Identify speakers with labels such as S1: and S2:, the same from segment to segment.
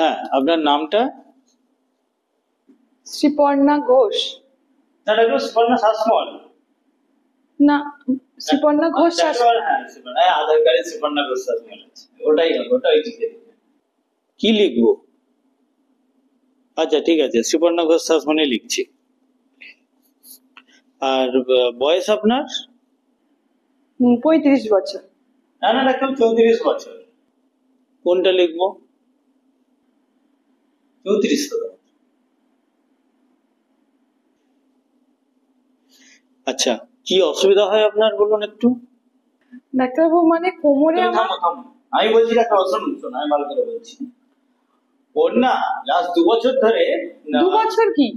S1: হ্যাঁ, আপনার নামটা?
S2: শ্রীপর্ণা ঘোষ।
S1: না ডাক্তার, সুপর্ণা শাসমল
S2: না, শ্রীপর্ণা ঘোষ
S1: হ্যাঁ, আধার কার্ডে সুপর্ণা ঘোষ শাসমল আছে, ওটাই হবে, ওটাই লিখে দিন। কি লিখবো? আচ্ছা ঠিক আছে, সুপর্ণা ঘোষ শাসমলই লিখছি। আর বয়স আপনার?
S2: 35 বছর।
S1: না না ডাক্তার, 34 বছর। কোনটা লিখবো? 34 তো। আচ্ছা, কি অসুবিধা হয় আপনার বলুন একটু।
S2: ডাক্তারবাবু মানে কোমরে আমার।
S1: আমি বলছি ডাক্তার, শুনুন, আমি ভালো করে বলছি। ওর না লাস্ট 2 বছর ধরে।
S2: 2 বছর কি?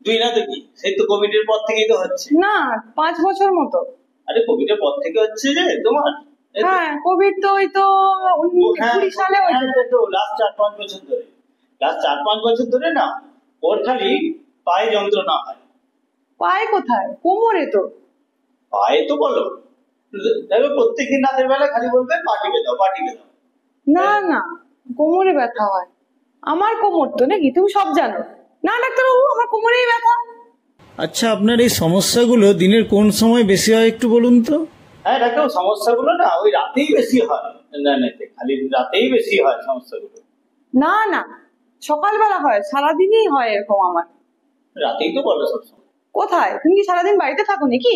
S1: 2 না তো কি, সেই তো কোভিড এর পর থেকেই তো হচ্ছে।
S2: না, 5 বছর মতো।
S1: আরে কোভিড এর পর থেকে হচ্ছে যে তোমার।
S2: হ্যাঁ, কোভিড তো ওই তো 19-20 সালে হয়েছে
S1: তো, লাস্ট 4-5 বছর ধরে। লাস্ট 4-5 বছর ধরে না ওর খালি পায়ে যন্ত্রণা হয়।
S2: পায়ে কোথায়? কোমরে তো।
S1: পায়ে তো বলো, দেখো প্রত্যেকদিন রাতের বেলা খালি বলবে পা টিপে দাও, পা টিপে দাও।
S2: না না, কোমরে ব্যথা হয়। আমার কোমর তো নাকি, তুমি সব জানো না ডাক্তারবাবু, আমার কোমরেই ব্যথা।
S3: আচ্ছা, আপনার এই সমস্যাগুলো দিনের কোন সময় বেশি হয় একটু বলুন তো।
S1: হ্যাঁ ডাক্তার, সমস্যাগুলো না ওই রাতেই বেশি হয়। না খালি রাতেই বেশি হয় সমস্যাগুলো।
S2: না না, সকালবেলা হয়, সারাদিনই হয় এরকম আমার।
S1: রাতেই তো বলো সবসময়।
S2: কোথায়? তুমি কি সারাদিন বাড়িতে থাকো নাকি?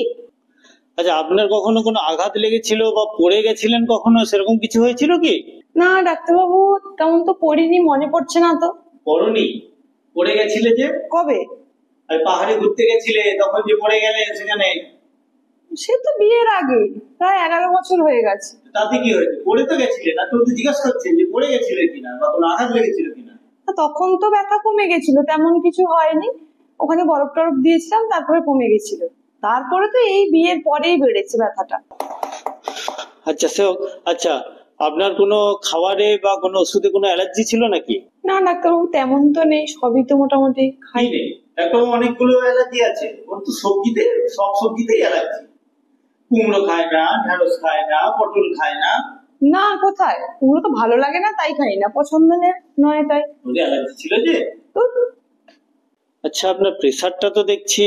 S1: আচ্ছা, আপনার কখনো কোনো আঘাত লেগেছিল বা পড়ে গেছিলেন কখনো, সেরকম কিছু হয়েছিল কি?
S2: না ডাক্তারবাবু, তেমন তো পড়িনি, মনে পড়ছে না তো।
S1: পড়নি? পড়ে গেছিলে যে
S2: কবে?
S1: আর পাহাড়ে ঘুরতে গেছিলে তখন যে পড়ে গেলে সেখানে।
S2: সে তো বিয়ের আগে, প্রায় 11 বছর হয়ে গেছে।
S1: তাতে কি হয়েছে? পড়ে তো গেছিলে না, তো জিজ্ঞাসা করছেন যে পড়ে গেছিলে কিনা বা কোনো আঘাত লেগেছিল কিনা।
S2: তখন তো ব্যথা কমে গেছিল, তেমন কিছু হয়নি। ওখানে বরফ টরফ দিয়েছিলাম, তারপরে কমে গেছিল। তারপরে তো এই বিয়ের পরেই বেড়েছে ব্যথাটা।
S1: আচ্ছা আচ্ছা, আপনার কোনো খাবারে বা কোনো ওষুধে কোনো অ্যালার্জি ছিল নাকি?
S2: না ডাক্তারবাবু, তেমন তো নেই, সবই তো মোটামুটি খাই।
S1: ডাক্তারবাবু, অনেকগুলো অ্যালার্জি আছে ওর তো, সবজিতে, সব সবজিতেই অ্যালার্জি। কুমড়ো খায় না, ঢেঁড়স খায় না, পটল খায় না।
S2: না, কোথায়? ওগুলো তো ভালো লাগে না, তাই খাই না, পছন্দ নয় তাই।
S1: অ্যালার্জি ছিল যে। আচ্ছা, আপনার প্রেসারটা তো দেখছি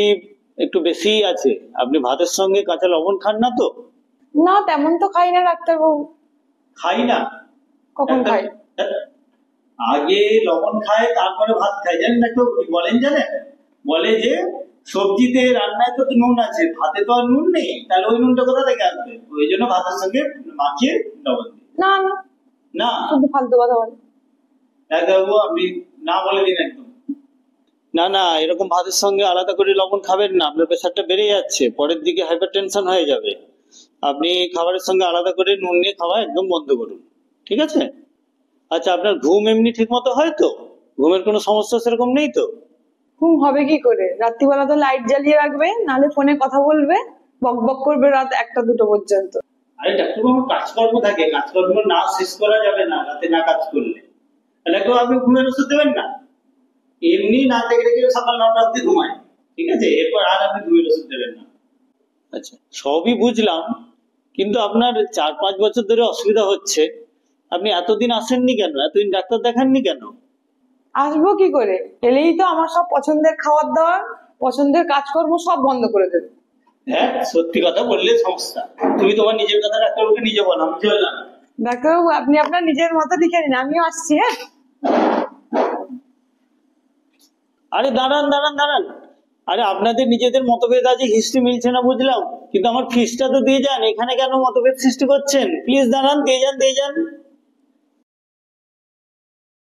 S1: একটু বেশিই আছে। আপনি ভাতের সঙ্গে কাঁচা লবণ খান না তো?
S2: না, তেমন তো খাই না ডাক্তারবাবু।
S1: খাই না?
S2: কখন খাই?
S1: আগে লবণ খায়, তারপরে ভাত খায়। জানেন না কেউ কি বলেন জানেন? বলে যে সবজিতে, রান্নায় তো নুন আছে, ভাতে তো আর নুন নেই, তাহলে ওই নুনটা কোথা থেকে আসবে? ওই জন্য ভাতের সঙ্গে মাখিয়ে লবণ দিই।
S2: না না না, শুধু ফালতু কথা বলে।
S1: ডাক্তারবাবু, আপনি না বলে দিন একদম। না না, এরকম ভাতের সঙ্গে আলাদা করে লবণ খাবেন না, আপনার প্রেসারটা বেড়ে যাচ্ছে, পরের দিকে হাইপারটেনশন হয়ে যাবে। আপনি খাবারের সঙ্গে আলাদা করে নুন নিয়ে খাওয়া একদম বন্ধ করুন, ঠিক আছে? আচ্ছা, আপনার ঘুম এমনি ঠিক মতো হয় তো? ঘুমের কোনো সমস্যা সেরকম নেই তো?
S2: ঘুম হবে কি করে? রাত্রিবেলা তো লাইট জ্বালিয়ে রাখবে, নাহলে ফোনে কথা বলবে, বক বক করবে রাত 1টা-2টো পর্যন্ত।
S1: আরে ডাক্তারবাবু, কাজকর্ম থাকে, কাজকর্ম না শেষ করা যাবে না রাতে না কাজ করলে। তাহলে তো আপনি ঘুমের ওষুধ দেবেন না। এমনি না দেখে রেখে সকাল 9টা অব্দি ঘুমায়, ঠিক আছে? এরপর আর আপনি ঘুমের ওষুধ দেবেন না। আচ্ছা, সবই বুঝলাম, কিন্তু আপনার 4-5 বছর ধরে অসুবিধা হচ্ছে, আপনি এতদিন আসেননি কেন? এতদিন ডাক্তার দেখাননি কেন?
S2: আসবো কি করে? এলেই তো আমার সব পছন্দের খাবার দাবার, পছন্দের কাজকর্ম সব বন্ধ করে দেবে।
S1: হ্যাঁ, সত্যি কথা বললে সমস্যা। তুমি তোমার নিজের কথা ডাক্তারবাবুকে নিজে বলো, আমি চললাম।
S2: ডাক্তারবাবু, আপনি আপনার নিজের মতো লিখে নিন, আমিও আসছি। হ্যাঁ,
S1: আরে দাঁড়ান দাঁড়ান দাঁড়ান, আরে আপনাদের নিজেদের মতভেদ আছে, হিস্ট্রি মিলছে না বুঝলাম, কিন্তু আমার ফিসটা তো দিয়ে যান। এখানে কেন মতভেদ সৃষ্টি করছেন? প্লিজ দাঁড়ান, দিয়ে যান দিয়ে যান।